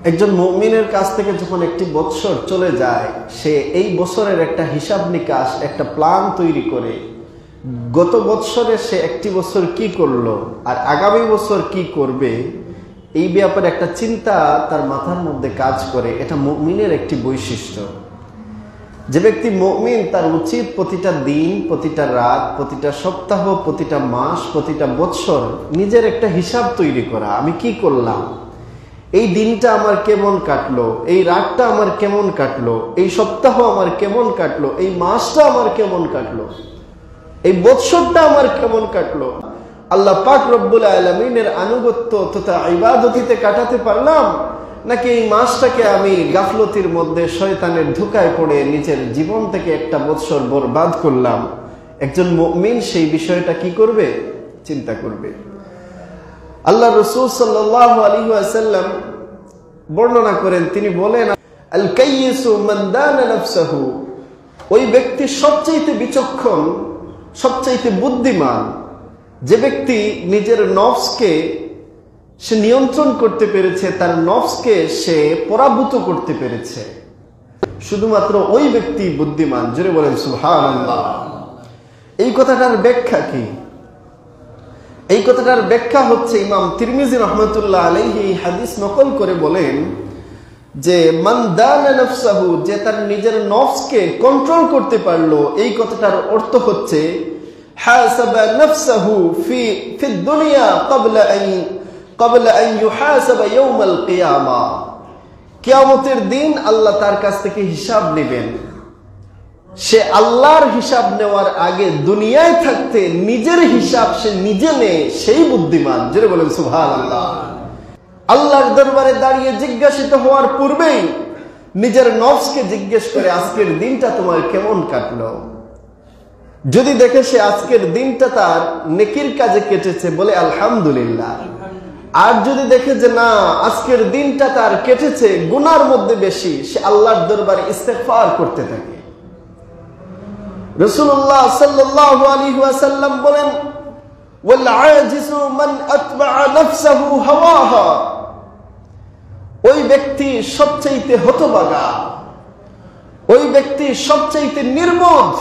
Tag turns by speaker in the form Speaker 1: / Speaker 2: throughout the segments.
Speaker 1: একজন মুমিনের কাছ থেকে যখন একটি বৎসর চলে যায়, সে এই বছরের একটা হিসাব নিকাশ, একটা প্ল্যান তৈরি করে গত বৎসরে সে একটি বছর কি করলো আর আগামী বছর কি করবে, এই ব্যাপারে একটা চিন্তা তার মাথার মধ্যে কাজ করে। এটা মুমিনের একটি বৈশিষ্ট্য। যে ব্যক্তি মুমিন, তার উচিত প্রতিটা দিন, প্রতিটা রাত, প্রতিটা সপ্তাহ, প্রতিটা মাস, প্রতিটা বৎসর নিজের একটা হিসাব তৈরি করা। আমি কি করলাম, এই দিনটা আমার কেমন কাটলো, এই রাতটা আমার কেমন কাটলো, এই সপ্তাহ আমার কেমন কাটলো, এই মাসটা আমার কেমন কাটলো, এই বৎসরটা আমার কেমন কাটলো। আল্লাহ পাক রব্বুল আলামিনের আনুগত্য তথা ইবাদতিতে কাটাতে পারলাম, নাকি এই মাসটাকে আমি গাফলতির মধ্যে শয়তানের ধোঁকায় পড়ে নিজের জীবন থেকে একটা বৎসর বরবাদ করলাম। একজন মুমিন সেই বিষয়টা কি করবে, চিন্তা করবে। আল্লাহ রাসূল সাল্লাল্লাহু আলাইহি ওয়াসাল্লাম বর্ণনা করেন, তিনি বলেন, আল কাইয়িসু মান দানা নাফসাহু, ওই ব্যক্তি সবচেয়ে বিচক্ষণ, সবচেয়ে বুদ্ধিমান যে ব্যক্তি নিজের নফসকে সে নিয়ন্ত্রণ করতে পেরেছে, তার নফসকে সে পরাভূত করতে পেরেছে। শুধুমাত্র ওই ব্যক্তি বুদ্ধিমান। জোরে বলেন সুবহানাল্লাহ। এই কথাটার ব্যাখ্যা কি? এই কথাটার ব্যাখ্যা হচ্ছে, ইমাম তিরমিজি রাহমাতুল্লাহ আলাইহি এই হাদিস নকল করে বলেন যে মান দানা নাফসাহু, যে তার নিজের নফসকে কন্ট্রোল করতে পারলো, এই কথাটার অর্থ হচ্ছে হাসাবা নাফসাহু ফি দুনিয়া ক্বাবলা আন ইউহাসাবা ইয়াউমাল কিয়ামা। কিয়ামতের দিন আল্লাহ তার কাছ থেকে হিসাব নেবেন। সে আল্লাহর হিসাব নেওয়ার আগে দুনিয়ায় থাকতে নিজের হিসাব সে নিজে নেয়, সেই বুদ্ধিমান। যেটা বলেন সুবহানাল্লাহ। আল্লাহর দরবারে দাঁড়িয়ে জিজ্ঞাসিত হওয়ার পূর্বেই নিজের নফসকে জিজ্ঞেস করে, আজকের দিনটা তোমার কেমন কাটলো। যদি দেখে সে আজকের দিনটা তার নেকির কাজে কেটেছে, বলে আলহামদুলিল্লাহ। আর যদি দেখে যে না, আজকের দিনটা তার কেটেছে গুনার মধ্যে বেশি, সে আল্লাহর দরবারে ইস্তেগফার করতে থাকে। রাসূলুল্লাহ সাল্লাল্লাহু আলাইহি ওয়াসাল্লাম বলেন, ওয়াল আজিজু মান আতবা'a নাফসাহু হাওয়াহা, ওই ব্যক্তি সবচেয়ে হতভাগা, ওই ব্যক্তি সবচেয়ে নির্বোধ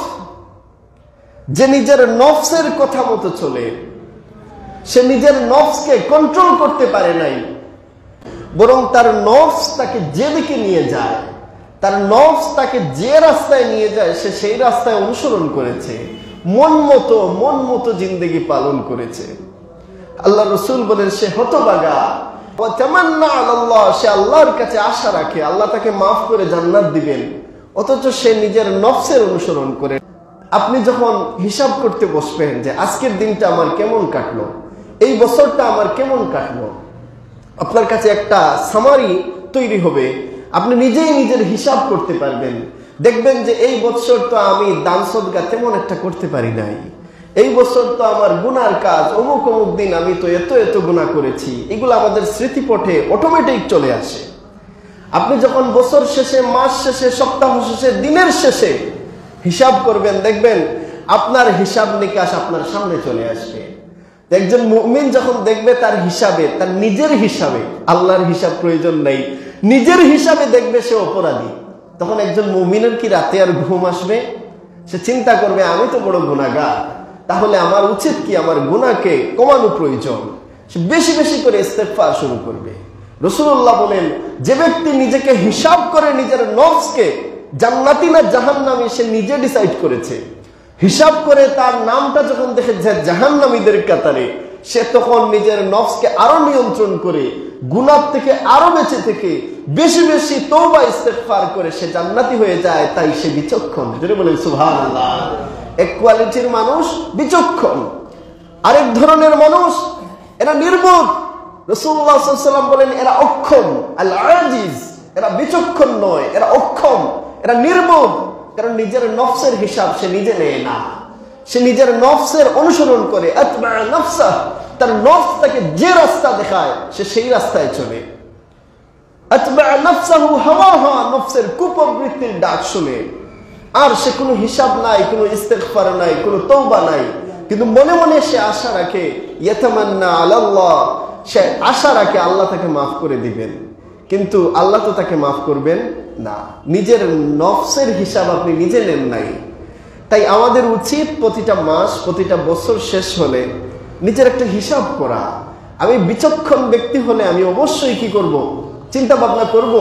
Speaker 1: যে নিজের নফসের কথা মতো চলে। সে নিজের নফসকে কন্ট্রোল করতে পারে নাই, বরং তার নফস তাকে যেদিকে নিয়ে যায়, তার নফস তাকে যে রাস্তায় নিয়ে যায়, সে সেই রাস্তায় অনুসরণ করেছে, মন মতো জিন্দেগি পালন করেছে। আল্লাহ রাসূল বলেন, সে হতভাগা। ওয়া তামান্না আলাল্লাহ, সে আল্লাহর কাছে আশা রাখে আল্লাহ তাকে মাফ করে জান্নাত দিবেন, অথচ সে নিজের নফসের অনুসরণ করে। আপনি যখন হিসাব করতে বসবেন যে আজকের দিনটা আমার কেমন কাটলো, এই বছরটা আমার কেমন কাটলো, আপনার কাছে একটা সামারি তৈরি হবে। আপনি নিজেই নিজের হিসাব করতে পারবেন। দেখবেন যে এই বছর তো আমি দান সদকা তেমন একটা করতে পারি নাই, এই বছর তো আমার গুনার কাজ, অমুক অমুক দিন আমি তো এত গুনাহ করেছি। এগুলো আমাদের স্মৃতিপটে অটোমেটিক চলে আসে। আপনি যখন বছর শেষে, মাস শেষে, সপ্তাহ শেষে, দিনের শেষে হিসাব করবেন, দেখবেন আপনার হিসাব নিকাশ আপনার সামনে চলে আসবে। একজন মুমিন যখন দেখবে তার হিসাবে, তার নিজের হিসাবে, আল্লাহর হিসাব প্রয়োজন নেই, নিজের হিসাবে দেখবে সে অপরাধী, তখন একজন মুমিনের কি রাতে আর ঘুম আসবে? সে চিন্তা করবে, আমি তো বড় গুনাহগার, তাহলে আমার উচিত কি, আমার গুনাহকে কমানো প্রয়োজন। সে বেশি বেশি করে ইস্তেগফার শুরু করবে। রাসূলুল্লাহ বলেন, যে ব্যক্তি নিজেকে হিসাব করে নিজের নফসকে জান্নাতি না জাহান্নামী সে নিজে ডিসাইড করেছে, হিসাব করে তার নামটা যখন দেখে যে জাহান্নামীদের কাতারে, সে তখন নিজের নফসকে আরো নিয়ন্ত্রণ করে গুনাহ থেকে আরো বেঁচে থেকে বেশি বেশি তওবা ইস্তেগফার করে সে জান্নাতি হয়ে যায়। তাই সে বিচক্ষণ। যদি বলেন সুবহানাল্লাহ। এক কোয়ালিটির মানুষ বিচক্ষণ, আরেক ধরনের মানুষ এরা নির্বোধ। রাসূলুল্লাহ সাল্লাল্লাহু আলাইহি ওয়াসাল্লাম বলেন, এরা অক্ষম, আল আজিজ, এরা বিচক্ষণ নয়, এরা অক্ষম, এরা নির্বোধ। কারণ নিজের নফসের হিসাব সে নিজে নেয় না, সে নিজের নফসের অনুসরণ করে। আতবা'a নাফসাহ, তার নফস তাকে যে রাস্তা দেখায় সে সেই রাস্তায় চলে। আতবা'a নাফসাহু হাওয়াহা, নফসের কুপ্রবৃত্তির ডাক শুনে। আর সে কোনো হিসাব নাই, কোনো ইস্তেগফার নাই, কোনো তওবা নাই, কিন্তু মনে মনে সে আশা রাখে, ইয়াতামান্না আলাল্লাহ, সে আশা রাখে আল্লাহ তাকে মাফ করে দিবেন। কিন্তু আল্লাহ তো তাকে মাফ করবেন না। নিজের নফসের হিসাব আপনি নিজে নেন নাই। তাই আমাদের উচিত প্রতিটা মাস, প্রতিটা বছর শেষ হলে নিজের একটা হিসাব করা। আমি বিচক্ষণ ব্যক্তি হলে আমি অবশ্যই কি করব, চিন্তা ভাবনা করব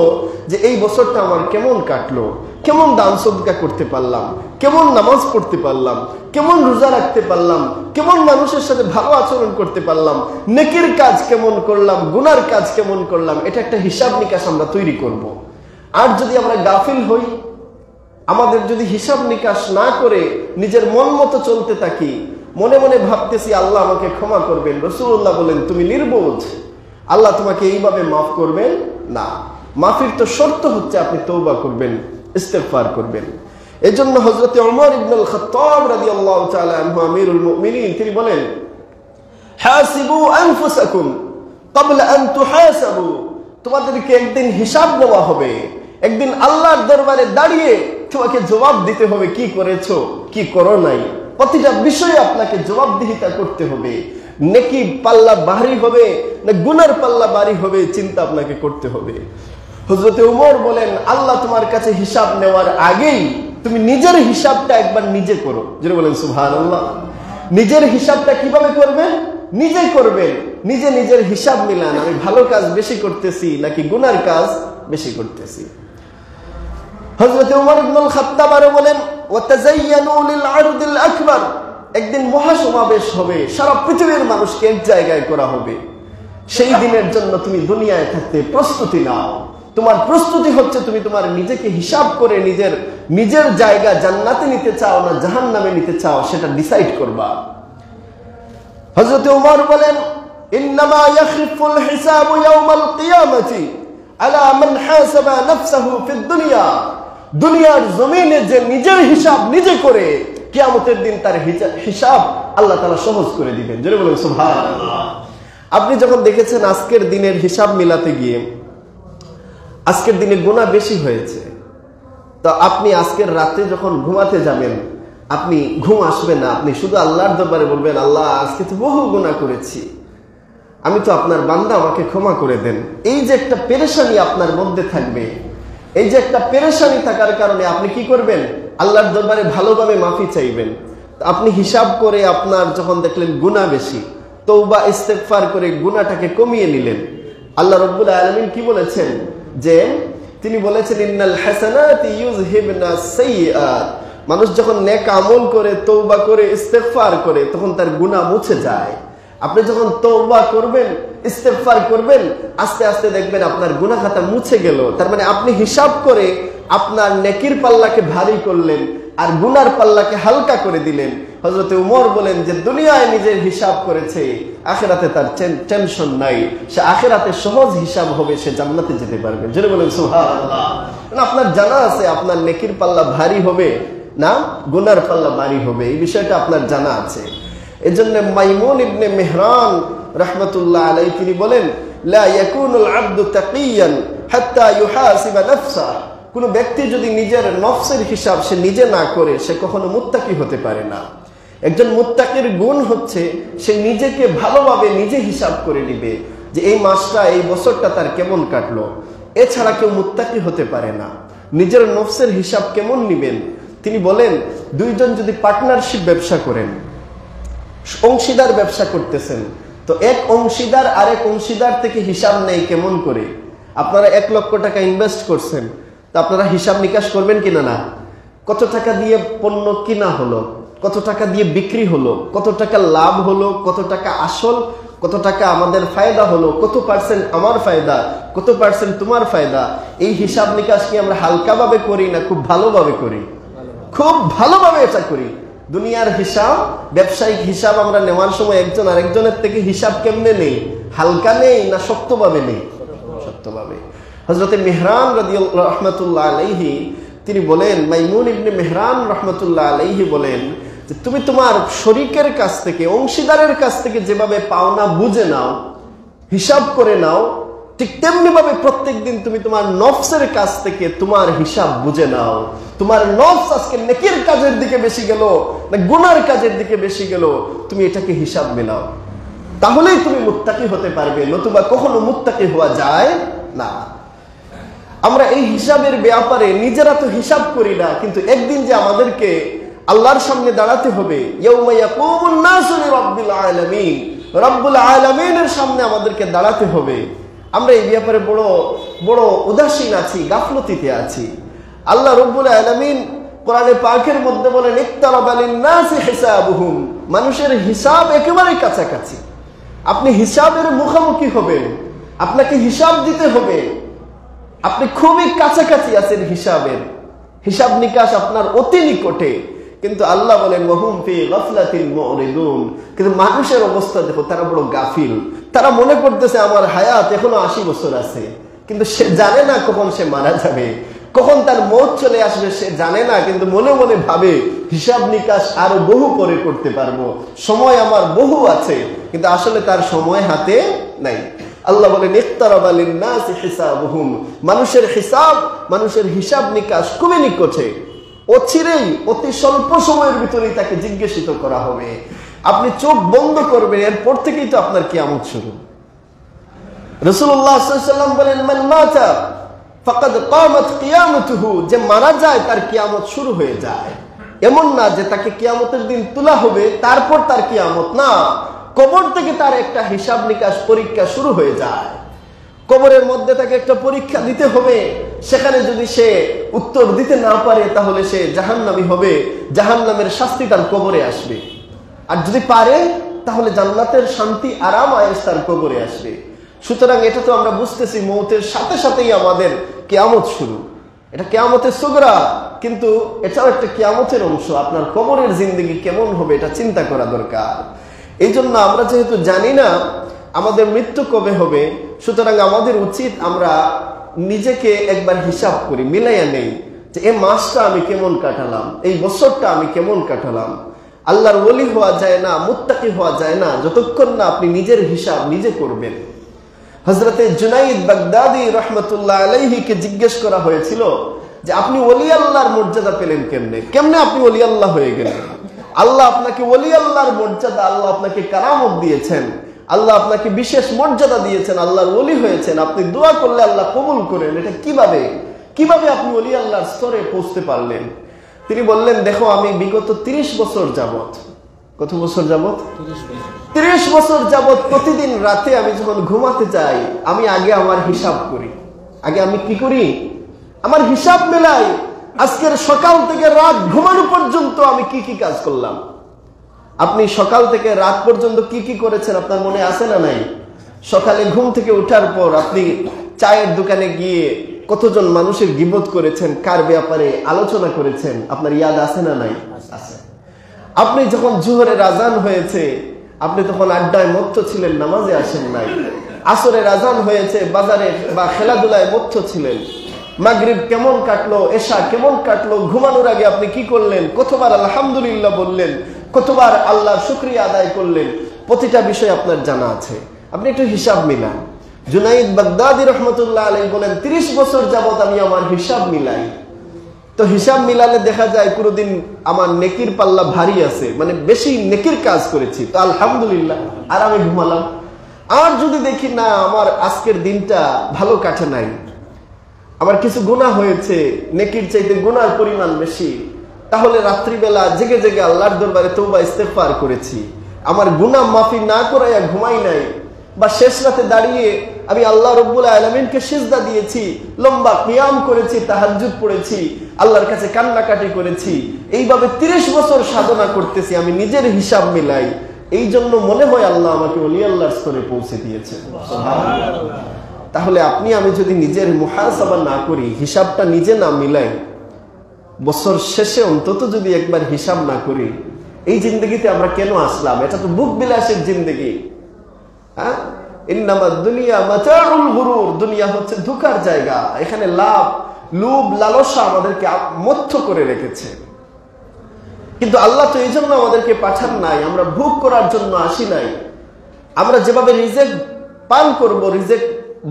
Speaker 1: যে এই বছরটা আমার কেমন কাটলো, কেমন দান সদকা করতে পারলাম, কেমন নামাজ পড়তে পারলাম, কেমন রোজা রাখতে পারলাম, কেমন মানুষের সাথে ভালো আচরণ করতে পারলাম, নেকির কাজ কেমন করলাম, গুনার কাজ কেমন করলাম। এটা একটা হিসাব নিকাশ আমরা তৈরি করব। আর যদি আমরা গাফিল হই, আমাদের যদি হিসাব নিকাশ না করে নিজের মন মতো চলতে থাকি, মনে মনে ভাবতেছি আল্লাহ আমাকে ক্ষমা করবেন, রাসূলুল্লাহ বলেন তুমি নির্বোধ, আল্লাহ তোমাকে এইভাবে মাফ করবেন না। মাফির তো শর্ত হচ্ছে আপনি তওবা করবেন, ইস্তেগফার করবেন। এজন্য হযরত ওমর ইবনুল খাত্তাব রাদিয়াল্লাহু তাআলা আনহু আমিরুল মুমিনিন তিনি বলেন, হাসিবু আনফুসাকুম ক্বাবলা আন তুহাসাবু। তোমাদেরকে একদিন হিসাব নেওয়া হবে, একদিন আল্লাহর দরবারে দাঁড়িয়ে তোমাকে জবাব দিতে হবে কি করেছো, কি করো নাই। প্রতিটা বিষয়ে আপনাকে জবাবদিহিতা করতে হবে। নেকি পাল্লা ভারী হবে না গুনার পাল্লা ভারী হবে, চিন্তা আপনাকে করতে হবে। হযরত ওমর বলেন, আল্লাহ তোমার কাছে হিসাব নেওয়ার আগেই তুমি নিজের হিসাবটা একবার নিজে করো। যেটা বলেন সুবহানাল্লাহ। নিজের হিসাবটা কিভাবে করবেন? নিজে করবেন। নিজে নিজের হিসাব মিলান, আমি ভালো কাজ বেশি করতেছি নাকি গুনার কাজ বেশি করতেছি। হযরত ওমর ইবনুল খাত্তাব আরো বলেন, ওয়াতাযায়্যানু লিল আরদিল আকবার। একদিন মহাসমাবেশ হবে, সারা পৃথিবীর মানুষকে এক জায়গায় করা হবে। সেই দিনের জন্য তুমি দুনিয়ায় থাকতে প্রস্তুতি নাও। তোমার প্রস্তুতি হচ্ছে তুমি তোমার নিজেকে হিসাব করে নিজের জায়গা জান্নাতে নিতে চাও না জাহান্নামে নিতে চাও, সেটা ডিসাইড করবা। হযরত ওমর বলেন, ইন্নামা ইয়াখিফুল হিসাবু ইয়াওমাল কিয়ামাতি আলা মান হাসাবা নাফসাহু ফিদ দুনিয়া। দুনিয়ার জমিনে যে নিজের হিসাব নিজে করে, কিয়ামতের দিন তার হিসাব আল্লাহ তাআলা সহজ করে দিবেন। জোরে বলুন সুবহানাল্লাহ। আপনি যখন দেখেছেন আজকের দিনের হিসাব মিলাতে গিয়ে আজকের দিনে গুনাহ বেশি হয়েছে, তো আপনি আজকের রাতে যখন ঘুমাতে যাবেন আপনি ঘুম আসবে না, আপনি শুধু আল্লাহর দরবারে বলবেন, আল্লাহ আজকে তো বহু গুনাহ করেছি, আমি তো আপনার বান্দা, আমাকে ক্ষমা করে দেন। এই যে একটা পেরেশানি আপনার মধ্যে থাকবে, এই যে একটা পেরেশানি থাকার কারণে আপনি কি করবেন? আল্লাহর দরবারে ভালোভাবে মাফি চাইবেন। আপনি হিসাব করে আপনার যখন দেখলেন গুনাহ বেশি, তওবা ইস্তেগফার করে গুনাহটাকে কমিয়ে নিলেন। আল্লাহ রাব্বুল আলামিন কি বলেছেন? যে তিনি বলেছেন, ইন্নাল হাসানাতি ইউযহিবনাস সাইয়্যাত। মানুষ যখন নেক আমল করে, তওবা করে, ইস্তেগফার করে, তখন তার গুনাহ মুছে যায়। আপনি যখন তওবা করবেন, ইস্তেগফার করবেন, আস্তে আস্তে দেখবেন আপনার গুনাহ খাতা মুছে গেল। তার মানে আপনি হিসাব করে আপনার নেকির পাল্লাকে ভারী করলেন আর গুনার পাল্লাকে হালকা করে দিলেন। হযরত ওমর বলেন যে দুনিয়ায় নিজের হিসাব করেছে, আখিরাতে তার টেনশন নাই, সে আখিরাতে সহজ হিসাব হবে, সে জান্নাতে যেতে পারবে। জোরে বলেন সুবহানাল্লাহ। আপনার জানা আছে আপনার নেকির পাল্লা ভারী হবে না গুনার পাল্লা ভারী হবে, এই বিষয়টা আপনার জানা আছে। এজন্য মাইমুন ইবনে মেহরান রাহমাতুল্লাহ আলাইহি তিনি বলেন, লা ইয়াকুনুল আবদু তাকিয়ান হাত্তা ইউহাসিবা নাফসাহু। কোন ব্যক্তি যদি নিজের নফসের হিসাব সে নিজে না করে, সে কখনো মুত্তাকি হতে পারে না। একজন মুত্তাকির গুণ হচ্ছে সে নিজেকে ভালোভাবে নিজে হিসাব করে নিবে যে এই মাসটা, এই বছরটা তার কেমন কাটলো। এছাড়া কেউ মুত্তাকি হতে পারে না। নিজের নফসের হিসাব কেমন নিবেন? তিনি বলেন, দুইজন যদি পার্টনারশিপ ব্যবসা করেন, অংশীদার ব্যবসা করতেছেন, তো এক অংশীদার আরেক অংশীদার থেকে হিসাব নেই কেমন করে। আপনারা 1 লক্ষ টাকা ইনভেস্ট করছেন, তো আপনারা হিসাব নিকাশ করবেন কিনা? না। কত টাকা দিয়ে পণ্য কিনা হলো, কত টাকা দিয়ে বিক্রি হলো, কত টাকা লাভ হলো, কত টাকা আসল, কত টাকা আমাদের ফায়দা হলো, কত পার্সেন্ট আমার ফায়দা, কত পার্সেন্ট তোমার ফায়দা। এই হিসাব নিকাশ কি আমরা হালকাভাবে করি না খুব ভালোভাবে করি? খুব ভালোভাবে এটা করি। দুনিয়ার হিসাব, ব্যবসায়িক হিসাব আমরা নেওয়ার সময় একজন আরেকজনের থেকে হিসাব কেমনে নেই? হালকা নেই না শক্তভাবে নেই? শক্তভাবে। হযরত মেহরান রাদিয়াল্লাহু রাহমাতুল্লাহ আলাইহি তিনি বলেন, মাইমুন ইবনে মেহরান রাহমাতুল্লাহ আলাইহি বলেন যে তুমি তোমার শরীকের কাছ থেকে, অংশীদারের কাছ থেকে যেভাবে পাওনা বুঝে নাও, হিসাব করে নাও, ঠিক তেমনি ভাবে প্রত্যেকদিন তুমি তোমার নফসের কাছ থেকে তোমার হিসাব বুঝে নাও। তোমার নফস আজকে নেকির কাজের দিকে বেশি গেল না গুনার কাজের দিকে বেশি গেল, তুমি এটাকে হিসাব মেলাও, তাহলেই তুমি মুত্তাকি হতে পারবে, নতুবা কখনো মুত্তাকি হওয়া যায় না। আমরা এই হিসাবের ব্যাপারে নিজেরা তো হিসাব করি না, কিন্তু একদিন যে আমাদেরকে আল্লাহর সামনে দাঁড়াতে হবে, ইয়াউমা ইয়াকুমুন নাসু লিরাব্বিল আলামিন, রব্বুল আলামিনের সামনে আমাদেরকে দাঁড়াতে হবে। আমরা এই ব্যাপারে বড় বড় উদাসীন আছি, গাফলতিতে আছি। আল্লাহ রব্বুল আলামিন কোরআনে পাকের মধ্যে বলেন, ইকতারাবা লিন-নাসি হিসাবুহুম, মানুষের হিসাব একেবারে কাছাকাছি। আপনি হিসাবের মুখোমুখি হবেন, আপনাকে হিসাব দিতে হবে। আপনি খুবই কাছাকাছি আছেন হিসাবের, হিসাব নিকাশ আপনার অতি নিকটে। কিন্তু আল্লাহ বলেন ওয়াহুম ফি গাফলাতিন মুরিদুন, কিন্তু মানুষের অবস্থা দেখো, তারা বড় গাফিল। তারা মনে করতেছে আমার হায়াত এখনো 80 বছর আছে, কিন্তু সে জানে না কখন সে মারা যাবে, কখন তার মৌত চলে আসবে সে জানে না, কিন্তু মনে মনে ভাবে হিসাব নিকাশ আরো বহু পরে করতে পারবো, সময় আমার বহু আছে, কিন্তু আসলে তার সময় হাতে নাই। আল্লাহ বলেন ইকতারাবা লিন-নাসি হিসাবুহুম, মানুষের হিসাব, মানুষের হিসাব নিকাশ খুবই নিকটে। অচিরেই, অতি স্বল্প সময়ের ভিতরেই তাকে জিজ্ঞাসিত করা হবে। আপনি চোখ বন্ধ করবেন, এরপর থেকেই তো আপনার কিয়ামত শুরু। রাসূলুল্লাহ সাল্লাল্লাহু আলাইহি ওয়াসাল্লাম বলেন মান মাতা ফাকাদ কামাত কিয়ামতুহু, যে মারা যায় তার কিয়ামত শুরু হয়ে যায়। এমন না যে তাকে কিয়ামতের দিন তোলা হবে তারপর তার কিয়ামত, না, কবর থেকে তার একটা হিসাব নিকাশ পরীক্ষা শুরু হয়ে যায়। কবরের মধ্যে তাকে একটা পরীক্ষা দিতে হবে, সেখানে যদি সে উত্তর দিতে না পারে তাহলে সে জাহান্নামী হবে, জাহান্নামের শাস্তি তার কবরে আসবে। আর যদি পারে তাহলে জান্নাতের শান্তি আরাম আয়েশ তার কবরে আসবে। সুতরাং এটা তো আমরা বুঝতেছি মৌতের সাথে সাথেই আমাদের কিয়ামত শুরু। এটা কিয়ামতের সুগরা, কিন্তু এটাও একটা কিয়ামতের অংশ। আপনার কবরের জিন্দেগি কেমন হবে এটা চিন্তা করা দরকার। এই জন্য আমরা যেহেতু জানি না আমাদের মৃত্যু কবে হবে, সুতরাং আমাদের উচিত আমরা নিজেকে একবার হিসাব করি, মিলাইয়া নেই যে এই মাসটা আমি কেমন কাটালাম, এই বছরটা আমি কেমন কাটালাম। আল্লাহর ওলি হওয়া যায় না, মুত্তাকি হওয়া যায় না যতক্ষণ না আপনি নিজের হিসাব নিজে করবেন। হযরতে জুনাইদ বাগদাদি রাহমাতুল্লাহ আলাইহিকে জিজ্ঞেস করা হয়েছিল যে আপনি ওলি আল্লাহর মর্যাদা পেলেন কেমনে, কেমনে আপনি ওলি আল্লাহ হয়ে গেলেন? আল্লাহ আপনাকে ওলি আল্লাহর মর্যাদা, আল্লাহ আপনাকে কারামত দিয়েছেন, আল্লাহ আপনাকে বিশেষ মর্যাদা দিয়েছেন, আল্লাহর ওলি হয়েছেন, আপনি দোয়া করলে আল্লাহ কবুল করেন, এটা কিভাবে আপনি ওলি আল্লাহর স্তরে পৌঁছতে পারলেন? তিনি বললেন, দেখো আমি বিগত 30 বছর যাবত, কত বছর যাবত? 30 বছর যাবত প্রতিদিন রাতে আমি যখন ঘুমাতে যাই আমি আগে আমার হিসাব করি। আগে আমি কি করি? আমার হিসাব মেলাই। আজকের সকাল থেকে রাত ঘুমানো পর্যন্ত আমি কি কি কাজ করলাম। আপনি সকাল থেকে রাত পর্যন্ত কি কি করেছেন আপনার মনে আছে না নাই? সকালে ঘুম থেকে ওঠার পর আপনি চায়ের দোকানে গিয়ে কতজন মানুষের গীবত করেছেন, কার ব্যাপারে আলোচনা করেছেন, আপনার ইয়াদ আছে না নাই? আছে। আপনি যখন জোহরের আজান হয়েছে আপনি তখন আড্ডায় মত্ত ছিলেন, নামাজে আসেন নাই। আসরের আজান হয়েছে বাজারে বা খেলাধুলায় মত্ত ছিলেন। মাগরিব কেমন কাটলো, এশা কেমন কাটলো, ঘুমানোর আগে আপনি কি করলেন, কতবার আলহামদুলিল্লাহ বললেন, কতবার আল্লাহর শুকরিয়া আদায় করলেন, প্রতিটা বিষয় আপনার জানা আছে। আপনি একটু হিসাব মিলান। জুনাইদ বাগদাদি রহমতুল্লাহ আলাইহি বলেন 30 বছর যাবত আমি আমার হিসাব মিলাই। তো হিসাব মিলালে দেখা যায় কোনোদিন আমার নেকির পাল্লা ভারী আছে, মানে বেশি নেকির কাজ করেছি, তো আলহামদুলিল্লাহ আর আমি ঘুমালাম। আর যদি দেখি না আমার আজকের দিনটা ভালো কাটে নাই, আমার কিছু গুনাহ হয়েছে, নেকির চাইতে গুনার পরিমাণ বেশি, তাহলে রাত্রিবেলা জেগে জেগে আল্লাহর দরবারে তওবা ইস্তেগফার করেছি, আমার গুনাহ মাফি না করাইয়া ঘুমাই নাই, বা শেষ রাতে দাঁড়িয়ে আমি আল্লাহ রব্বুল আলামিনকে সিজদা দিয়েছি, লম্বা কিয়াম করেছি, তাহাজ্জুদ পড়েছি, আল্লাহর কাছে কান্নাকাটি করেছি, এইভাবে 30 বছর সাধনা করতেছি, আমি নিজের হিসাব মিলাই। এই জন্য মনে হয় আল্লাহ আমাকে ওলি আল্লাহর স্তরে পৌঁছে দিয়েছেন। তাহলে আপনি আমি যদি নিজের মুহাসাবা না করি, হিসাবটা নিজে না মিলাই, বছর শেষে অন্তত যদি একবার হিসাব না করি, এই জিন্দগিতে আমরা কেন আসলাম? এটা তো বুক বিলাসের জিন্দগি। হ্যাঁ, ইন্নামাদ দুনিয়া মাতাউল গুরুর, দুনিয়া হচ্ছে ধোঁকার জায়গা। এখানে লাভ, লোভ, লালসা আমাদেরকে মত্ত করে রেখেছে। কিন্তু আল্লাহ তো এই জন্য আমাদেরকে পাঠান নাই, আমরা ভোগ করার জন্য আসি নাই। আমরা যেভাবে রিজেক পান করব, রিজেক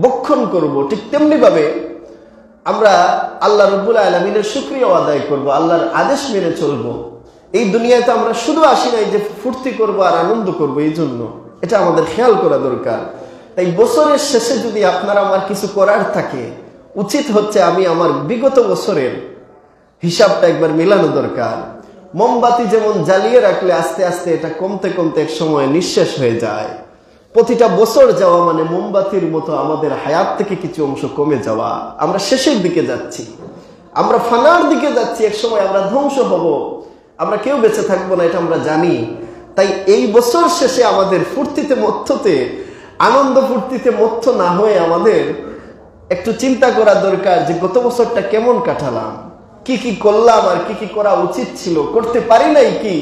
Speaker 1: বক্ষণ করব, ঠিক তেমনি ভাবে আমরা আল্লাহ রব্বুল আলামিনের শুকরিয়া আদায় করব, আল্লাহর আদেশ মেনে চলব। এই দুনিয়াতে আমরা শুধু আসি নাই যে ফুর্তি করব আর আনন্দ করব, এই জন্য এটা আমাদের খেয়াল করা দরকার। তাই বছরের শেষে যদি আপনার আমার কিছু করার থাকে, উচিত হচ্ছে আমি আমার বিগত বছরের হিসাবটা একবার মেলানো দরকার। মোমবাতি যেমন জ্বালিয়ে রাখলে আস্তে আস্তে এটা কমতে কমতে এক সময় নিঃশেষ হয়ে যায়, প্রতিটা বছর যাওয়া মানে মোমবাতির মতো আমাদের হায়াত থেকে কিছু অংশ কমে যাওয়া। আমরা শেষের দিকে যাচ্ছি, আমরা ফানার দিকে যাচ্ছি, এক সময় আমরা ধ্বংস হব, আমরা কেউ বেঁচে থাকবো না, এটা আমরা জানি। তাই এই বছর শেষে আমাদের ফুর্তিতে মত্ততে, আনন্দ ফুর্তিতে মত্ত না হয়ে আমাদের একটু চিন্তা করা দরকার যে গত বছরটা কেমন কাটালাম, কি কি করলাম আর কি কি করা উচিত ছিল, করতে পারি নাই কি,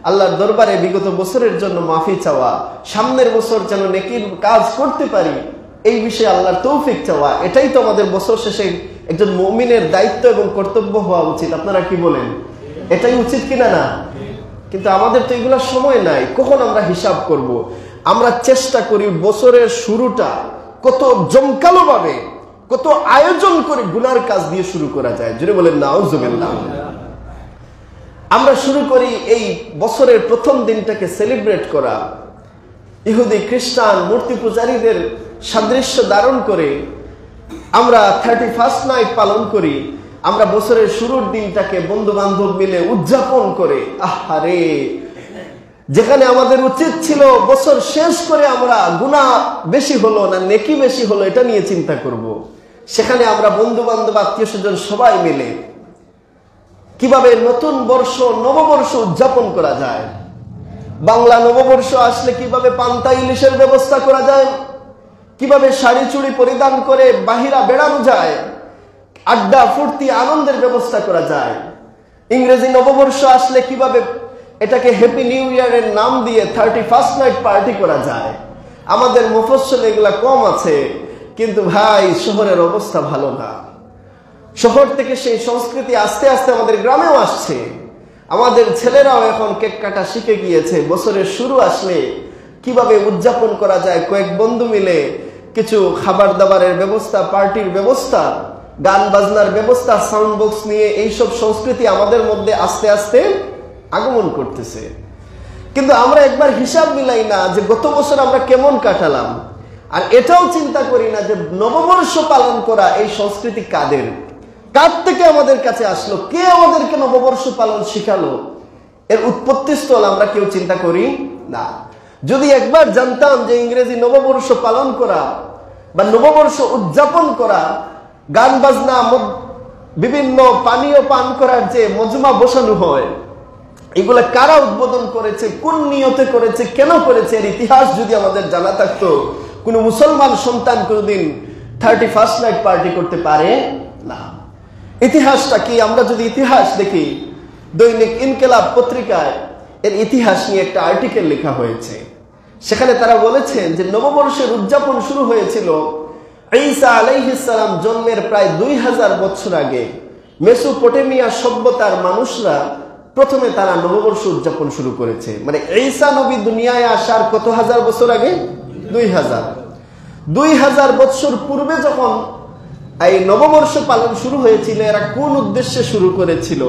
Speaker 1: আল্লাহর দরবারে বিগত বছরের জন্য মাফি চাওয়া, সামনের বছর যেন নেকির কাজ করতে পারি এই বিষয়ে আল্লাহর তৌফিক চাওয়া। এটাই তো আমাদের বছর শেষে একজন মুমিনের দায়িত্ব এবং কর্তব্য হওয়া উচিত। আপনারা কি বলেন? এটাই উচিত কিনা না? কিন্তু আমাদের তো এগুলো সময় নাই, কখন আমরা হিসাব করব? আমরা চেষ্টা করি বছরের শুরুটা কত জমকালো ভাবে, কত আয়োজন করে গুনার কাজ দিয়ে শুরু করা যায়। জোরে বলেন নাউজুবিল্লাহ। আমরা শুরু করি এই বছরের প্রথম দিনটাকে সেলিব্রেট করা, ইহুদি খ্রিস্টান মূর্তি পূজারীদের সাদৃশ্য ধারণ করে আমরা 31st নাইট পালন করি। আমরা বছরের শুরুর দিনটাকে বন্ধু বান্ধব মিলে উদযাপন করে, আহারে, যেখানে আমাদের উচিত ছিল বছর শেষ করে আমরা গুনাহ বেশি হলো না নেকি বেশি হলো এটা নিয়ে চিন্তা করব, সেখানে আমরা বন্ধু বান্ধব আত্মীয় স্বজন সবাই মিলে কিভাবে নতুন বর্ষ নববর্ষ উদযাপন করা যায়, বাংলা নববর্ষ আসলে কিভাবে পান্তা ইলিশের ব্যবস্থা করা যায়, কিভাবে শাড়ি চুড়ি পরিধান করে বাহিরা বেড়ানো যায়, আড্ডা ফুর্তি আনন্দের ব্যবস্থা করা যায়। ইংরেজি নববর্ষ আসলে কিভাবে এটাকে হ্যাপি নিউ ইয়ারের নাম দিয়ে 31st নাইট পার্টি করা যায়। আমাদের মুফস্সল এগুলা কম আছে, কিন্তু ভাই শহরের অবস্থা ভালো না। শহর থেকে সেই সংস্কৃতি আস্তে আস্তে আমাদের গ্রামেও আসছে। আমাদের ছেলেরাও এখন কেক কাটা শিখে গিয়েছে। বছরের শুরু আসলে কিভাবে উদযাপন করা যায়, কয়েক বন্ধু মিলে কিছু খাবার দাবারের ব্যবস্থা, পার্টির ব্যবস্থা, গান বাজনার ব্যবস্থা, সাউন্ড বক্স নিয়ে এইসব সংস্কৃতি আমাদের মধ্যে আস্তে আস্তে আগমন করতেছে। কিন্তু আমরা একবার হিসাব মিলাই না যে গত বছর আমরা কেমন কাটালাম, আর এটাও চিন্তা করি না যে নববর্ষ পালন করা এই সংস্কৃতি কাদের, কার থেকে আমাদের কাছে আসলো, কে আমাদেরকে নববর্ষ পালন শিখালো, এর উৎপত্তি স্থল আমরা কেউ চিন্তা করি না। যদি একবার জানতাম যে ইংরেজি নববর্ষ পালন করা বা নববর্ষ উদযাপন করা, গান বাজনা, বিভিন্ন পানীয় পান করার যে মজমা বসানো হয়, এগুলা কারা উদ্বোধন করেছে, কোন নিয়তে করেছে, কেন করেছে, এর ইতিহাস যদি আমাদের জানা থাকতো, কোন মুসলমান সন্তান কোনদিন 31st নাইট পার্টি করতে পারে না। ইতিহাসটা কি? আমরা যদি ইতিহাস দেখি, দৈনিক ইনকিলাব পত্রিকায় এর ইতিহাস নিয়ে একটা আর্টিকেল লেখা হয়েছে। সেখানে তারা বলেছেন যে নববর্ষের উদযাপন শুরু হয়েছিল ঈসা আলাইহিস সালাম জন্মের প্রায় 2000 বছর আগে। মেসোপটেমিয়া সভ্যতার মানুষরা প্রথমে তারা নববর্ষ উদযাপন শুরু করেছে। মানে ঈসা নবী দুনিয়ায় আসার কত হাজার বছর আগে? 2000 বছর পূর্বে যখন এই নববর্ষ পালন শুরু হয়েছিল, এরা কোন উদ্দেশ্যে শুরু করেছিল,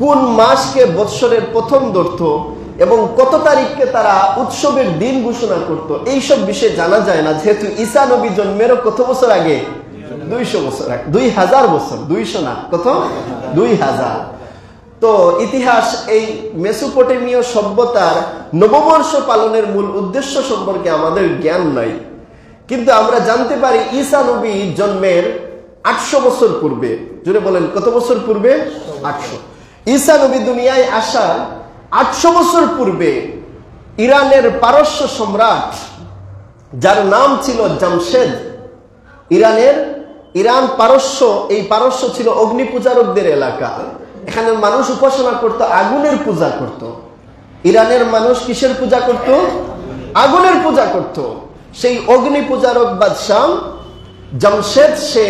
Speaker 1: কোন মাসকে বৎসরের প্রথম ধরত এবং কত তারিখকে তারা উৎসবের দিন ঘোষণা করত, এইসব বিষয়ে জানা যায় না। যেহেতু ঈসা নবী জন্মেরও কত বছর আগে? 200 বছর আগে, 2000 বছর, 200 না, কত? 2000। তো ইতিহাস এই মেসোপটেমীয় সভ্যতার নববর্ষ পালনের মূল উদ্দেশ্য সম্পর্কে আমাদের জ্ঞান নাই, কিন্তু আমরা জানতে পারি ঈসা নবী জন্মের 800 বছর পূর্বে। জুড়ে বলেন কত বছর পূর্বে? 800। ঈসা নবী দুনিয়ায় আসার 800 বছর পূর্বে ইরানের পারস্য সম্রাট, যার নাম ছিল জামশেদ, ইরান পারস্য, এই পারস্য ছিল অগ্নি পূজারকদের এলাকা। এখানে মানুষ উপাসনা করত, আগুনের পূজা করত। ইরানের মানুষ কিসের পূজা করত? আগুনের পূজা করত। সেই অগ্নি পূজারক বাদশাহ জামশেদ, সে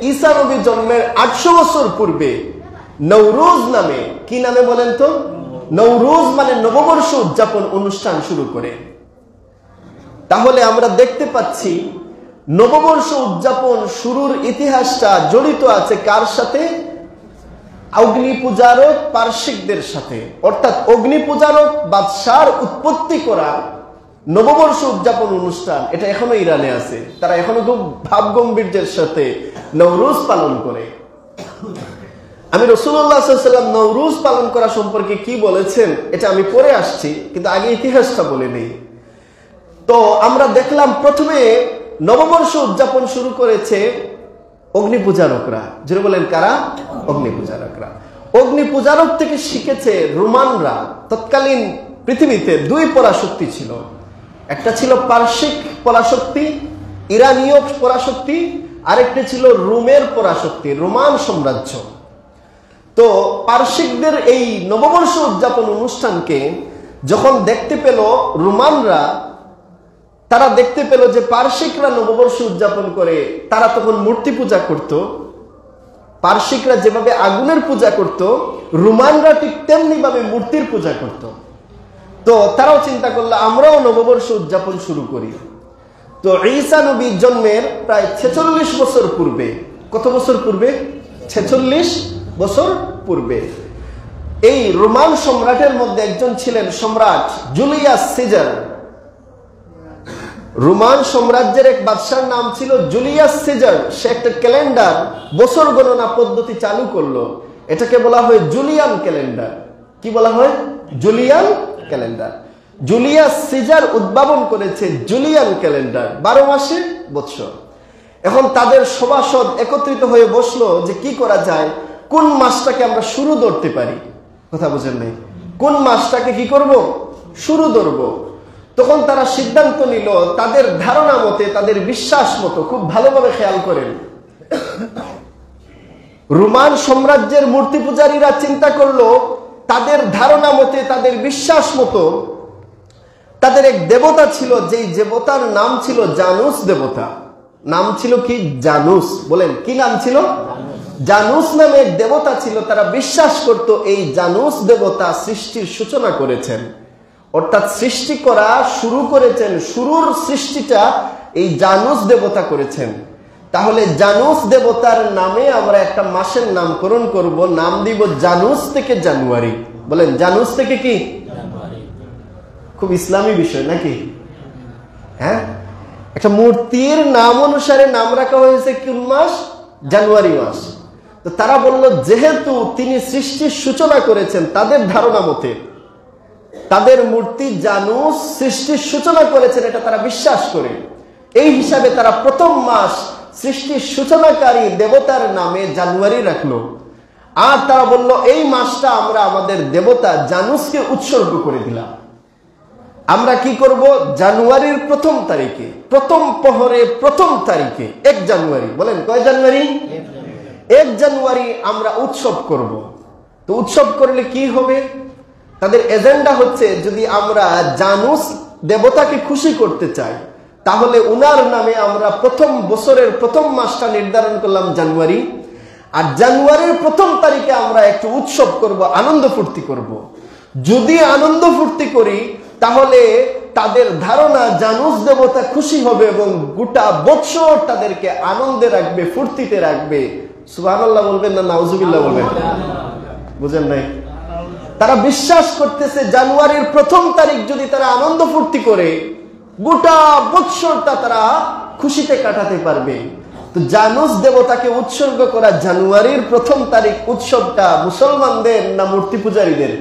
Speaker 1: ঈসা নবী জন্মের 800 বছর পূর্বে নওরোজ নামে, কি নামে বলেন তো? নওরোজ মানে নববর্ষ উদযাপন অনুষ্ঠান শুরু করে। তাহলে আমরা দেখতে পাচ্ছি নববর্ষ উদযাপন শুরুর ইতিহাসটা জড়িত আছে কার সাথে? অগ্নি পূজারক পারসিকদের সাথে। অর্থাৎ অগ্নি পূজারক বাদশার উৎপত্তি করা নববর্ষ উদযাপন অনুষ্ঠান, এটা এখনো ইরানে আছে। তারা এখনো খুব ভাব গম্ভীর্যের সাথে নওরোজ পালন করে। আমি রাসূলুল্লাহ সাল্লাল্লাহু আলাইহি ওয়াসাল্লাম নওরোজ পালন করা সম্পর্কে কি বলেছেন এটা আমি পরে আসছি, কিন্তু আগে ইতিহাসটা বলে নেই। তো আমরা দেখলাম প্রথমে নববর্ষ উদযাপন শুরু করেছে অগ্নি পূজারকরা। যারা বলেন কারা? অগ্নি পূজারকরা। অগ্নি পূজারক থেকে শিখেছে রোমানরা। তৎকালীন পৃথিবীতে দুই পরাশক্তি ছিল, একটা ছিল পারসিক পরাশক্তি, ইরানীয় পরাশক্তি, আরেকটি ছিল রোমের পরাশক্তি, রোমান সাম্রাজ্য। তো পারসিকদের এই নববর্ষ উদযাপন অনুষ্ঠানকে যখন দেখতে পেল রোমানরা, তারা দেখতে পেল যে পারসিকরা নববর্ষ উদযাপন করে, তারা তখন মূর্তি পূজা করত। পারসিকরা যেভাবে আগুনের পূজা করত, রোমানরা ঠিক তেমনি ভাবে মূর্তির পূজা করত। তো তারাও চিন্তা করলো আমরাও নববর্ষ উদযাপন শুরু করি। তো ঈসা নবীর জন্মের প্রায় 46 বছর পূর্বে, কত বছর পূর্বে? 46 বছর পূর্বে এই রোমান সম্রাটের মধ্যে একজন ছিলেন সম্রাট জুলিয়াস সিজার। রোমান সাম্রাজ্যের এক বাদশার নাম ছিল জুলিয়াস সিজার। সে একটা ক্যালেন্ডার, বছর গণনা পদ্ধতি চালু করলো। এটাকে বলা হয় জুলিয়ান ক্যালেন্ডার। কি বলা হয়? Julian calendar. জুলিয়াস সিজার উদ্ভাবন করেছে জুলিয়ান ক্যালেন্ডার, 12 মাসে বৎসর। এখন তাদের সভাসদ একত্রিত হয়ে বসলো যে কি করা যায়, কোন মাসটাকে আমরা শুরু ধরতে পারি। কথা বুঝেন নাই? কোন মাসটাকে কি করব? শুরু ধরবো। তখন তারা সিদ্ধান্ত নিল তাদের ধারণা মতে, তাদের বিশ্বাস মতো। খুব ভালোভাবে খেয়াল করেন, রোমান সাম্রাজ্যের মূর্তি পূজারীরা চিন্তা করলো তাদের ধারণা মতে, তাদের বিশ্বাস মতো তাদের এক দেবতা ছিল, যেই দেবতার নাম ছিল জানুস দেবতা। নাম ছিল কি? জানুস। বলেন কি নাম ছিল? জানুস নামে এক দেবতা ছিল। তারা বিশ্বাস করত এই জানুস দেবতা সৃষ্টির সূচনা করেছেন, অর্থাৎ সৃষ্টি করা শুরু করেছেন। শুরুর সৃষ্টিটা এই জানুস দেবতা করেছেন। তাহলে জানুস দেবতার নামে আমরা একটা মাসের নামকরণ করব, নাম দিব জানুস থেকে জানুয়ারি। বলেন জানুস থেকে কি? খুব ইসলামী বিষয় নাকি? হ্যাঁ, একটা মূর্তির নাম অনুসারে নাম রাখা হয়েছে কোন মাস? জানুয়ারি মাস। তো তারা বলল যেহেতু তিনি সৃষ্টির সূচনা করেছেন, তাদের ধারণা মতে তাদের মূর্তি জানুস সৃষ্টির সূচনা করেছেন, এটা তারা বিশ্বাস করে। এই হিসাবে তারা প্রথম মাস সৃষ্টির সূচনাকারী দেবতার নামে জানুয়ারি রাখলো। আর তারা বলল এই মাসটা আমরা আমাদের দেবতা জানুসকে উৎসর্গ করে দিলাম। আমরা কি করব? জানুয়ারির প্রথম তারিখে, প্রথম প্রহরে প্রথম তারিখে 1 জানুয়ারি। বলেন কয় জানুয়ারি? 1 জানুয়ারি আমরা উৎসব করব। তো উৎসব করলে কি হবে? তাদের এজেন্ডা হচ্ছে যদি আমরা জানুস দেবতাকে খুশি করতে চাই, তাহলে উনার নামে আমরা প্রথম বছরের প্রথম মাসটা নির্ধারণ করলাম জানুয়ারি। আর জানুয়ারির প্রথম তারিখে আমরা একটু উৎসব করব, আনন্দ ফুর্তি করব। যদি আনন্দ ফুর্তি করি তাহলে তাদের ধারণা জানুস দেবতা খুশি হবে এবং গোটা বছর তাদেরকে আনন্দে রাখবে, ফুর্তিতে রাখবে। সুবহানাল্লাহ বলবেন না নাউজুবিল্লাহ বলবেন? বুঝেন নাই? তারা বিশ্বাস করতেছে জানুয়ারির প্রথম তারিখ যদি তারা আনন্দ ফুর্তি করে, গোটা বছরটা তারা খুশিতে কাটাতে পারবে। তো জানুস দেবতাকে উৎসর্গ করা জানুয়ারির প্রথম তারিখ উৎসবটা মুসলমানদের না মূর্তি পূজারীদের?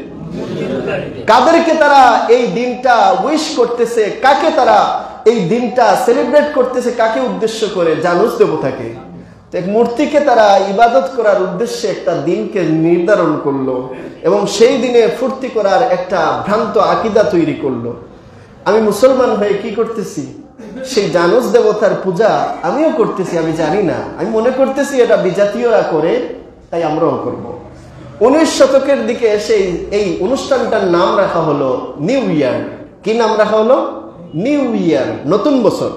Speaker 1: কাদেরকে তারা এই দিনটা উইশ করতেছে? কাকে তারা এই দিনটা সেলিব্রেট করতেছে? কাকে উদ্দেশ্য করে? জানুস দেবতাকে। এক মূর্তিকে তারা ইবাদত করার উদ্দেশ্যে একটা দিনকে নির্ধারণ করলো এবং সেই দিনে ফুর্তি করার একটা ভ্রান্ত আকীদা তৈরি করলো। আমি মুসলমান হয়ে কি করতেছি? সেই জানুস দেবতার পূজা আমিও করতেছি, আমি জানি না। আমি মনে করতেছি এটা বিজাতীয়রা করে, তাই আমরাও করব। 19 শতকের দিকে এসে এই অনুষ্ঠানটার নাম রাখা হলো নিউ ইয়ার। কি নাম রাখা হলো? নিউ ইয়ার, নতুন বছর।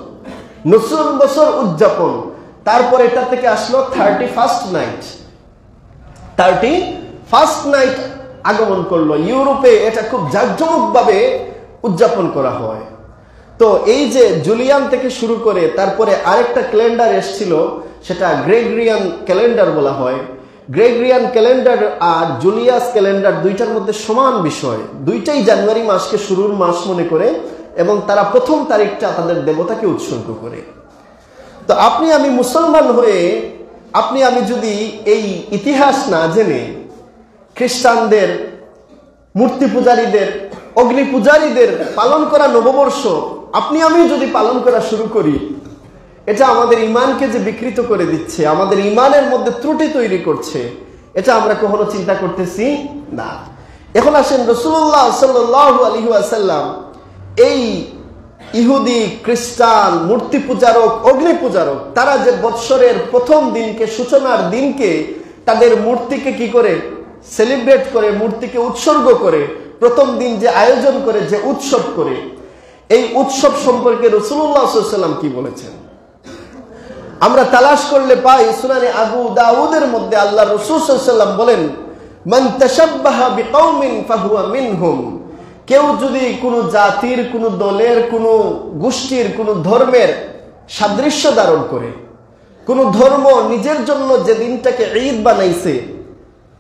Speaker 1: নতুন বছর উদযাপন। তারপর এটা থেকে আসলো 31st নাইট। 31st নাইট আগমন করলো। ইউরোপে এটা খুব জাঁকজমকভাবে উদযাপন করা হয়। তো এই যে জুলিয়ান থেকে শুরু করে তারপরে আরেকটা ক্যালেন্ডার এসেছিল, সেটা গ্রেগরিয়ান ক্যালেন্ডার বলা হয়। গ্রেগরিয়ান ক্যালেন্ডার আর জুলিয়াস ক্যালেন্ডার দুইটার মধ্যে সমান বিষয়। দুইটাই জানুয়ারি মাসকে শুরুর মাস মনে করে এবং তারা প্রথম তারিখটা তাদের দেবতাকে উৎসর্গ করে। তো আপনি আমি মুসলমান হয়ে আপনি আমি যদি এই ইতিহাস না জেনে খ্রিস্টানদের, মূর্তি পূজারীদের, অগ্নি পূজারীদের পালন করা নববর্ষ আপনি আমি যদি পালন করা শুরু করি, এটা আমাদের ইমানকে যে বিকৃত করে দিচ্ছে, আমাদের ইমানের মধ্যে ত্রুটি তৈরি করছে, এটা আমরা কখনো চিন্তা করতেছি না। এখন আসেন, রাসূলুল্লাহ সাল্লাল্লাহু আলাইহি ওয়াসাল্লাম এই ইহুদি, খ্রিস্টান, মূর্তি পূজারক, অগ্নি পূজারক, তারা যে বৎসরের প্রথম দিনকে, সূচনার দিনকে তাদের মূর্তিকে কি করে সেলিব্রেট করে, মূর্তিকে উৎসর্গ করে, প্রথম দিন যে আয়োজন করে, যে উৎসব করে, এই উৎসব সম্পর্কে রাসূলুল্লাহ সাল্লাল্লাহু আলাইহি ওয়াসাল্লাম কি বলেছেন আমরা তালাশ করলে পাই। সুনানে আবু দাউদের মধ্যে আল্লাহ রাসূল সাল্লাল্লাহু আলাইহি ওয়াসাল্লাম বলেন, মান তাশাব্বাহা বিকাউমিন ফাহুয়া মিনহুম, কেউ যদি কোনো জাতির, কোনো দলের, কোনো গোষ্ঠীর, কোনো ধর্মের সাদৃশ্য ধারণ করে, কোনো ধর্ম নিজের জন্য যে দিনটাকে ঈদ বানাইছে,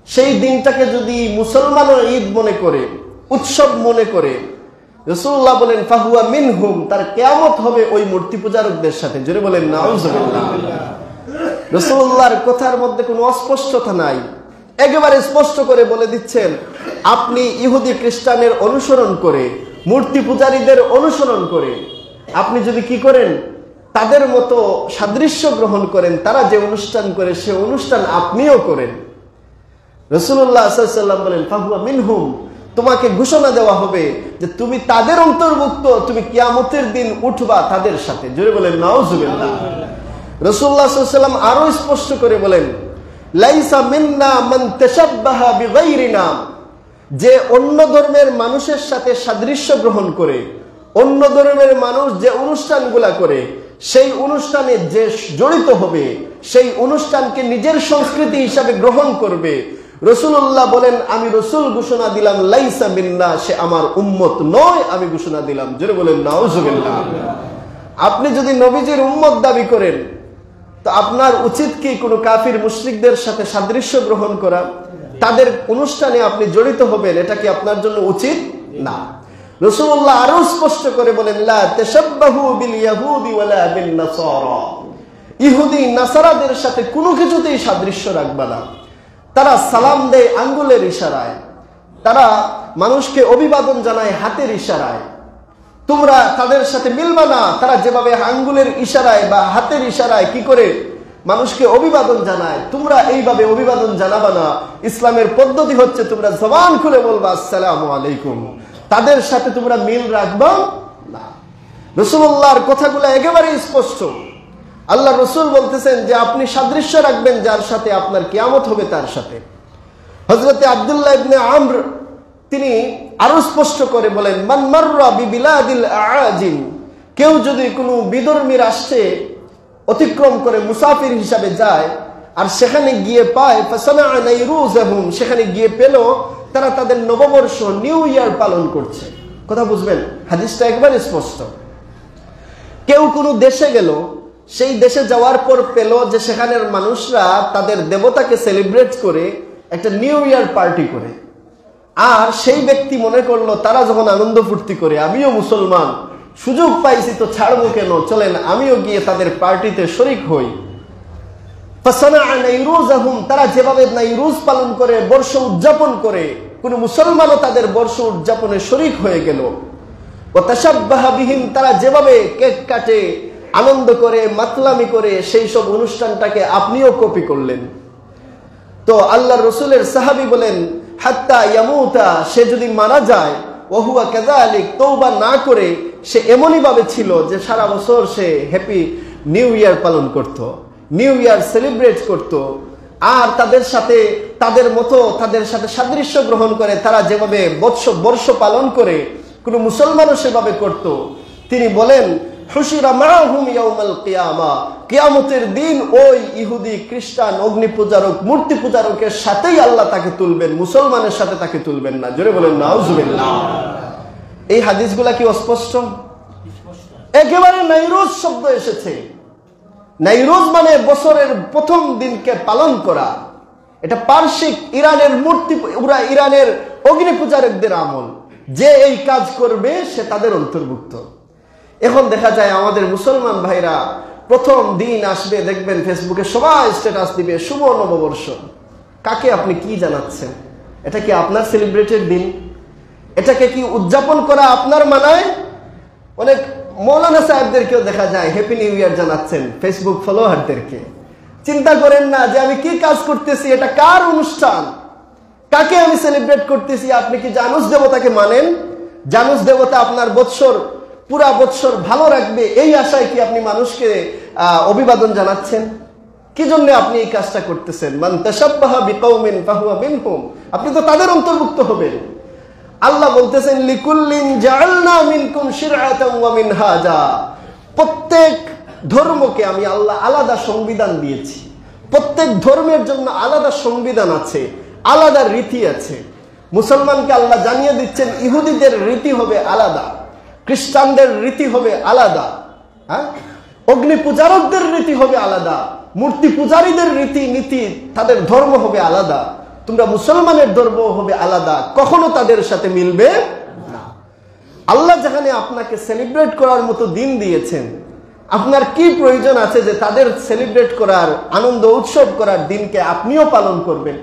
Speaker 1: সেই দিনটাকে যদি মুসলমানও ঈদ মনে করে, উৎসব মনে করে, রাসূলুল্লাহ বলেন ফাহুয়া মিনহুম, তার কিয়ামত হবে ওই মূর্তি পূজারকদের সাথে। জোরে বলেন নাউজুবিল্লাহ। রাসূলুল্লাহর কথার মধ্যে কোনো অস্পষ্টতা নাই, একেবারে স্পষ্ট করে বলে দিচ্ছেন, আপনি ইহুদি খ্রিস্টানের অনুসরণ করে, মূর্তি পূজারীদের অনুসরণ করে আপনি যদি কি করেন, তাদের মতো সাদৃশ্য গ্রহণ করেন, তারা যে অনুষ্ঠান করে সে অনুষ্ঠান আপনিও করেন। রাসূলুল্লাহ সাল্লাল্লাহু আলাইহি ওয়াসাল্লাম বলেন ফাহুয়া মিনহুম, তোমাকে ঘোষণা দেওয়া হবে যে তুমি তাদের অন্তর্ভুক্ত, তুমি কিয়ামতের দিন উঠবা তাদের সাথে। জোরে বলেন নাউজুবিল্লাহ। রাসূলুল্লাহ সাল্লাল্লাহু আলাইহি ওয়াসাল্লাম আরো স্পষ্ট করে বলেন, লাইসা মিন্না মান তাশাব্বাহা বিগাইরিনা, যে অন্য ধর্মের মানুষের সাথে সাদৃশ্য গ্রহণ করে, অন্য ধর্মের মানুষ যে অনুষ্ঠানগুলা করে সেই অনুষ্ঠানে যে জড়িত হবে, সেই অনুষ্ঠানকে নিজের সংস্কৃতি হিসাবে গ্রহণ করবে, রাসূলুল্লাহ বলেন আমি রাসূল ঘোষণা দিলাম লাইসা মিন্না, সে আমার উম্মত নয়, আমি ঘোষণা দিলাম। জোরে বলেন নাউজুবিল্লাহ। আপনি যদি নবীজির উম্মত দাবি করেন, তো আপনার উচিত কি কোনো কাফির মুশরিকদের সাথে সাদৃশ্য গ্রহণ করা, তাদের অনুষ্ঠানে আপনি জড়িত হবেন, এটা কি আপনার জন্য উচিত না। রাসূলুল্লাহ আরো স্পষ্ট করে বলেন, লা তাশাব্বাহু বিল ইয়াহুদি ওয়ালা বিন নাসারা, ইহুদি নাসারাদের সাথে কোনো কিছুতেই সাদৃশ্য রাখবা না। তারা সালাম দেয় আঙ্গুলের ইশারায়, তারা মানুষকে অভিবাদন জানায় হাতের ইশারায়, তোমরা তাদের সাথে মিলবা না। তারা যেভাবে আঙ্গুলের ইশারায় বা হাতের ইশারায় কি করে মানুষকে অভিবাদন জানায়, তোমরা এইভাবে অভিবাদন জানাবা না। ইসলামের পদ্ধতি হচ্ছে তোমরা জবান খুলে বলবা আসসালামু আলাইকুম, তাদের সাথে তোমরা মিল রাখবা না। রাসূলুল্লাহর কথাগুলো একেবারে স্পষ্ট। আল্লাহ রাসূল বলতেছেন যে আপনি সাদৃশ্য রাখবেন যার সাথে, আপনার কিয়ামত হবে তার সাথে। হযরতে আব্দুল্লাহ ইবনে আমর তিনি আরো স্পষ্ট করে বলেন, মান মাররা বিবিলাদিল আআজিম, কেউ যদি কোনো বিধর্মী রাষ্ট্রে অতিক্রম করে মুসাফির হিসাবে যায় আর সেখানে গিয়ে পায় ফাসানা নাইরুজাহুম, সেখানে গিয়ে পেল তারা তাদের নববর্ষ, নিউ ইয়ার পালন করছে। কথা বুঝবেন, হাদিসটা একবারে স্পষ্ট। কেউ কোনো দেশে গেল, সেই দেশে যাওয়ার পর পেল যে সেখানের মানুষরা তাদের দেবতাকে সেলিব্রেট করে একটা নিউ ইয়ার পার্টি করে, আর সেই ব্যক্তি মনে করলো তারা যখন আনন্দ ফুর্তি করে, আমিও মুসলমান, সুযোগ পাইছি তো ছাড়বো কেন, চলেন আমিও গিয়ে তাদের পার্টিতে শরিক হই। তারা যেভাবে নাইরুজ পালন করে, বর্ষ উদযাপন করে, কোন মুসলমানও তাদের বর্ষ উদযাপনে শরিক হয়ে গেল। তারা যেভাবে কেক কাটে, আনন্দ করে, মাতলামি করে, সেই সব অনুষ্ঠানটাকে আপনিও কপি করলেন। তো আল্লাহর রাসূলের সাহাবী বলেন, হাত্তা ইয়ামুতা, সে যদি মারা যায়, ওহুয়া কাযালিক, তওবা না করে সে এমনই ভাবে ছিল যে সারা বছর সে হ্যাপি নিউ ইয়ার পালন করত, নিউ ইয়ার সেলিব্রেট করত, আর তাদের সাথে তাদের মতো তাদের সাথে সাদৃশ্য গ্রহণ করে, তারা যেভাবে বর্ষ পালন করে কোন মুসলমানও সেভাবে করত। তিনি বলেন, হুশিরা মাহুম ইয়াউমাল কিয়ামা, কিয়ামতের দিন ওই ইহুদি, খ্রিস্টান, অগ্নি পূজারক, মূর্তি পূজারকের সাথেই আল্লাহ তাকে তুলবেন, মুসলমানের সাথে তাকে তুলবেন না। জোরে বলেন নাউজুবিল্লাহ। এই হাদিসগুলা কি অস্পষ্ট? একেবারে নাইরুজ শব্দ এসেছে। নাইরুজ মানে বছরের প্রথম দিনকে পালন করা। এটা পার্শ্বিক ইরানের মূর্তি, ইরানের অগ্নি পূজারকদের আমল। যে এই কাজ করবে সে তাদের অন্তর্ভুক্ত। এখন দেখা যায় আমাদের মুসলমান ভাইরা প্রথম দিন আসবে, দেখবেন ফেসবুকে সবাই স্ট্যাটাস দিবে শুভ নববর্ষ। কাকে আপনি কি জানাচ্ছেন? এটা কি আপনার সেলিব্রেটেড দিন? এটাকে কি উদযাপন করা আপনার মানায়? অনেক মৌলানা সাহেবদেরকেও দেখা যায় হ্যাপি নিউ ইয়ার জানাচ্ছেন ফেসবুক ফলোয়ারদেরকে। চিন্তা করেন না যে আমি কি কাজ করতেছি, এটা কার অনুষ্ঠান, কাকে আমি সেলিব্রেট করতেছি? আপনি কি জানুস দেবতাকে মানেন? জানুস দেবতা আপনার বৎসর, পুরা বৎসর ভালো রাখবে এই আশায় কি আপনি মানুষকে অভিবাদন জানাচ্ছেন? কি জন্য আপনি এই কাজটা করতেছেন? মান তাশাব্বাহা বিকাউমিন ফাহুয়া মিনহুম, আপনি তো তাদের অন্তর্ভুক্ত হবেন। আল্লাহ বলতেছেন লিকুল্লিন জাআলনা মিনকুম শিরআতান ওয়া মিনহাজা, প্রত্যেক ধর্মকে আমি আল্লাহ আলাদা সংবিধান দিয়েছি। প্রত্যেক ধর্মের জন্য আলাদা সংবিধান আছে, আলাদা রীতি আছে। মুসলমানকে আল্লাহ জানিয়ে দিচ্ছেন ইহুদিদের রীতি হবে আলাদা, খ্রিস্টানদের রীতি হবে আলাদা, হ্যাঁ, অগ্নি পূজারকদের রীতি হবে আলাদা, মূর্তি পূজারীদের রীতি নীতি তাদের ধর্ম হবে আলাদা। তোমরা মুসলমানের ধর্ম হবে আলাদা, কখনো তাদের সাথে মিলবে না। আল্লাহ যেখানে আপনাকে সেলিব্রেট করার মতো দিন দিয়েছেন, আপনার কি প্রয়োজন আছে যে তাদের সেলিব্রেট করার, আনন্দ উৎসব করার দিনকে আপনিও পালন করবেন?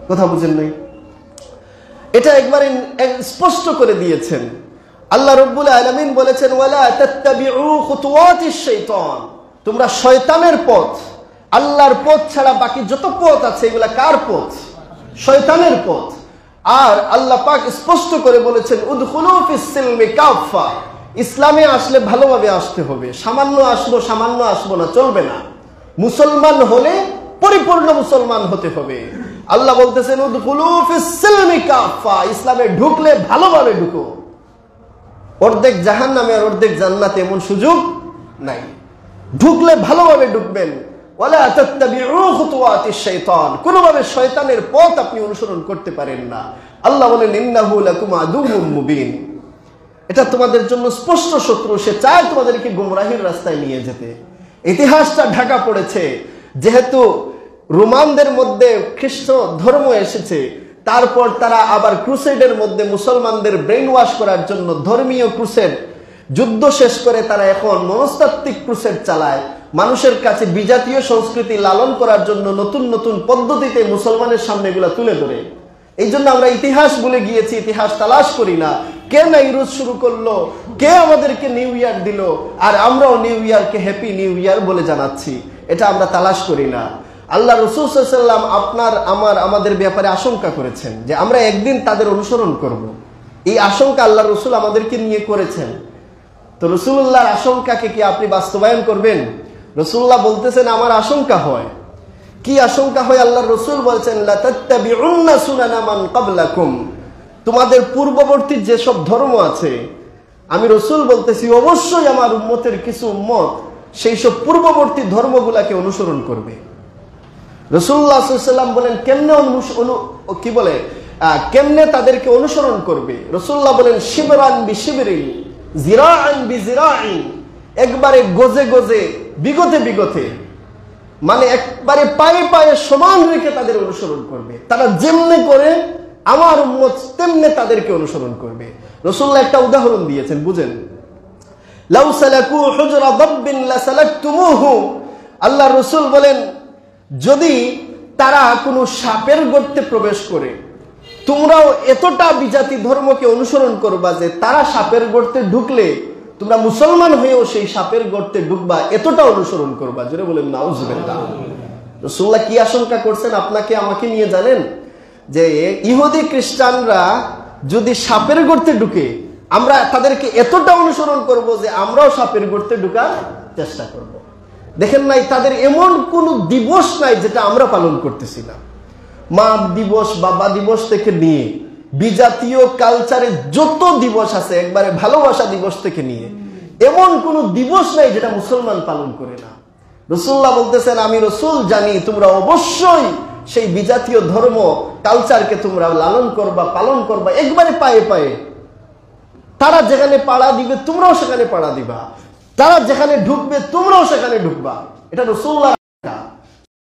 Speaker 1: কথা বুঝেন নাই? এটা একবার স্পষ্ট করে দিয়েছেন। আল্লাহ রাব্বুল আলামিন বলেছেন ওয়ালা তাত্তাবিউ খুতুওয়াতিশ শাইতান, তোমরা শয়তানের পথ, আল্লাহর পথ ছাড়া বাকি যত পথ আছে এগুলা কার পথ? শয়তানের পথ। আর আল্লাহ পাক স্পষ্ট করে বলেছেন উদখুলু ফিস সিলমি কাফা, ইসলামে আসলে ভালোভাবে আসতে হবে, সামান্য আসবো না, চলবে না। মুসলমান হলে পরিপূর্ণ মুসলমান হতে হবে। আল্লাহ বলতেছেন উদখুলু ফিস সিলমি কাফা, ইসলামে ঢুকলে ভালোভাবে ঢুকো। অর্ধেক জাহান্নামে আর অর্ধেক জান্নাতে এমন সুযোগ নাই। ঢুকলে ভালোভাবে ঢুকবেন। ওয়ালা তাত্তাবিউ খুতুওয়াতিশ শাইতান, কোনোভাবে শয়তানের পথ আপনি অনুসরণ করতে পারেন না। আল্লাহ বলেন ইন্নাহু লাকুম আদুউম মুবিন, এটা তোমাদের জন্য স্পষ্ট শত্রু, সে চায় তোমাদেরকে গোমরাহির রাস্তায় নিয়ে যেতে। ইতিহাসটা ঢাকা পড়েছে, যেহেতু রোমানদের মধ্যে খ্রিস্ট ধর্ম এসেছে, তারপর তারা আবার ক্রুসেডের মধ্যে মুসলমানদের ব্রেন ওয়াশ করার জন্য ধর্মীয় ক্রুসেড যুদ্ধ শেষ করে তারা এখন মনস্তাত্ত্বিক ক্রুসেড চালায়, মানুষের কাছে বিজাতীয় সংস্কৃতি লালন করার জন্য নতুন নতুন পদ্ধতিতে মুসলমানের সামনে এগুলা তুলে ধরে। এই জন্য আমরা ইতিহাস ভুলে গিয়েছি, ইতিহাস তালাশ করি না। কে নাইরুজ শুরু করলো, কে আমাদেরকে নিউ ইয়ার দিল, আর আমরাও নিউ ইয়ারকে হ্যাপি নিউ ইয়ার বলে জানাচ্ছি, এটা আমরা তালাশ করি না। আল্লাহ রাসূল সাল্লাল্লাহু আলাইহি ওয়াসাল্লাম আপনার আমাদের ব্যাপারে আশঙ্কা করেছেন যে আমরা একদিন তাদের অনুসরণ করব। এই আশঙ্কা আল্লাহ রাসূল আমাদেরকে নিয়ে করেছেন। তো রাসূলুল্লাহর আশঙ্কাকে কি আপনি বাস্তবায়ন করবেন? রাসূলুল্লাহ বলতেছেন আমার আশঙ্কা হয়। কি আশঙ্কা হয়? আল্লাহর রাসূল বলছেন লা তাত্তাবিউন্না সুনানা মান ক্বাবলাকুম, তোমাদের পূর্ববর্তী যেসব ধর্ম আছে, আমি রাসূল বলতেছি অবশ্যই আমার উম্মতের কিছু উম্মত সেই সব পূর্ববর্তী ধর্মগুলোকে অনুসরণ করবে। রাসূলুল্লাহ সাল্লাল্লাহু আলাইহি ওয়াসাল্লাম বলেন কেমনে কেমনে তাদেরকে অনুসরণ করবে? রাসূলুল্লাহ বলেন শিবরান বিশিবরিন জিরাআন বিজিরাইন, একবারে গজে গজে বিগতে বিগতে, মানে একবারে পায়ে পায়ে সমান রেখে তাদের অনুসরণ করবে। তারা যেমনে করে আমার উম্মত তেমনে তাদেরকে অনুসরণ করবে। রাসূলুল্লাহ একটা উদাহরণ দিয়েছেন, বুঝেন। লাউ সালাকু হুজরা দাব্বিন লাসালাকতুমুহু, আল্লাহ রাসূল বলেন যদি তারা কোনো সাপের গর্তে প্রবেশ করে, তোমরাও এতটা বিজাতি ধর্মকে অনুসরণ করবা যে তারা সাপের গর্তে ঢুকলে তোমরা মুসলমান হয়েও সেই সাপের গর্তে ঢুকবা, এতটা অনুসরণ করবা। জোরে বলেন নাউজুবিল্লাহ। রাসূলুল্লাহ কি আশঙ্কা করছেন আপনাকে আমাকে নিয়ে জানেন? যে ইহুদি খ্রিস্টানরা যদি সাপের গর্তে ঢুকে, আমরা তাদেরকে এতটা অনুসরণ করব যে আমরাও সাপের গর্তে ঢুকার চেষ্টা করব। দেখেন নাই, তাদের এমন কোন দিবস নাই যেটা আমরা পালন করতেছি না। মা দিবস, বাবা দিবস থেকে নিয়ে বিজাতীয় কালচারে যত দিবস আছে, একবারে ভালোবাসা দিবস থেকে নিয়ে এমন কোন দিবস নাই যেটা মুসলমান পালন করে না। রাসূলুল্লাহ বলতেছেন আমি রাসূল জানি তোমরা অবশ্যই সেই বিজাতীয় ধর্ম কালচারকে তোমরা লালন করবা, পালন করবা, একবারে পায়ে পায়ে। তারা যেখানে পাড়া দিবে তোমরাও সেখানে পাড়া দিবা, তারা যেখানে ঢুকবে তোমরাও সেখানে ঢুকবা। এটা রাসূলুল্লাহ